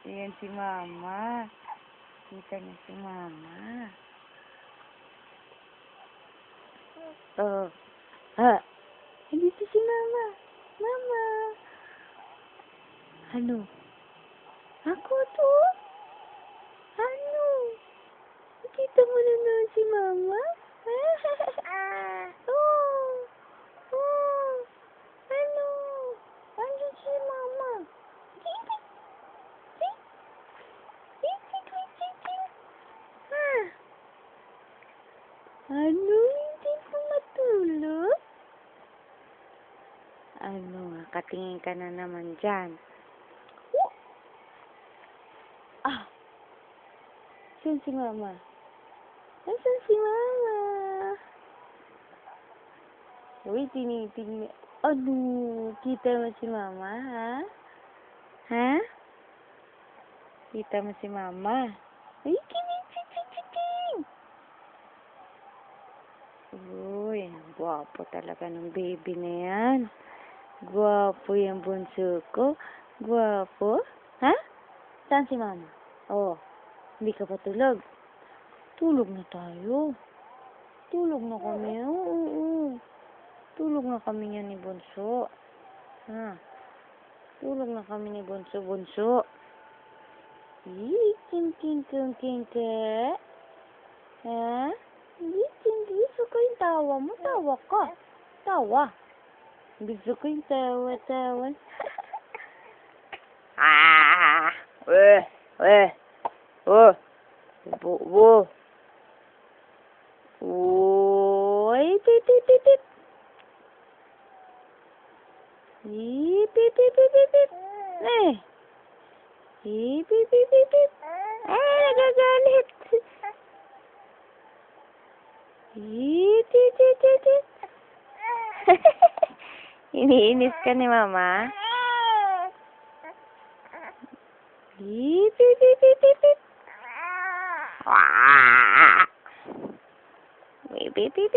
Ayan si Mama. Kita niya si Mama. Oh. Ha? Andito si Mama. Mama. Ano? Ako to? Ano? Kita mo na naman si Mama? Oh. Oh. Ano? Andito si Mama. Ano? Hindi ko matulog? Ano? Katingin ka na naman dyan. Ah! Saan si Mama? Nasaan si Mama? Uy, tinitingnan. Ano? Kita mo si Mama, ha? Ha? Kita mo si Mama? Ay, kinichichichiching! Uy, gwapo talaga ng baby na yan. Gwapo yung bunso ko. Gwapo. Ha? Saan si Mama? Oh, hindi ka pa tulog? Tulog na tayo. Tulog na kami. Oo. Tulog na kami yan ni Bunso. Ha? Tulog na kami ni Bunso. Bunso. King. Ha? Gusto ko yung tawa mo. Tawa ka. Tawa. Gusto ko yung tawa. Ah! Oh! Oy, tit. Pip. Eh. Pip. Nagagalit. Tit. Iniinis ka ni Mama? Pip. Pip.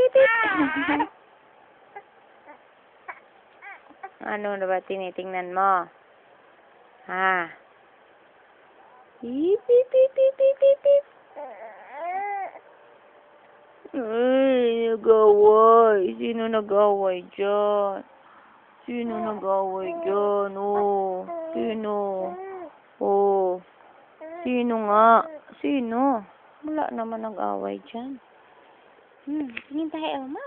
Ano na ba tinitingnan mo? Ha? Pip. Ay, nag-away. Sino nag-away dyan? Oh, sino? Oh, sino nga? Sino? Wala naman nag-away dyan. Tingin tayo, Ma.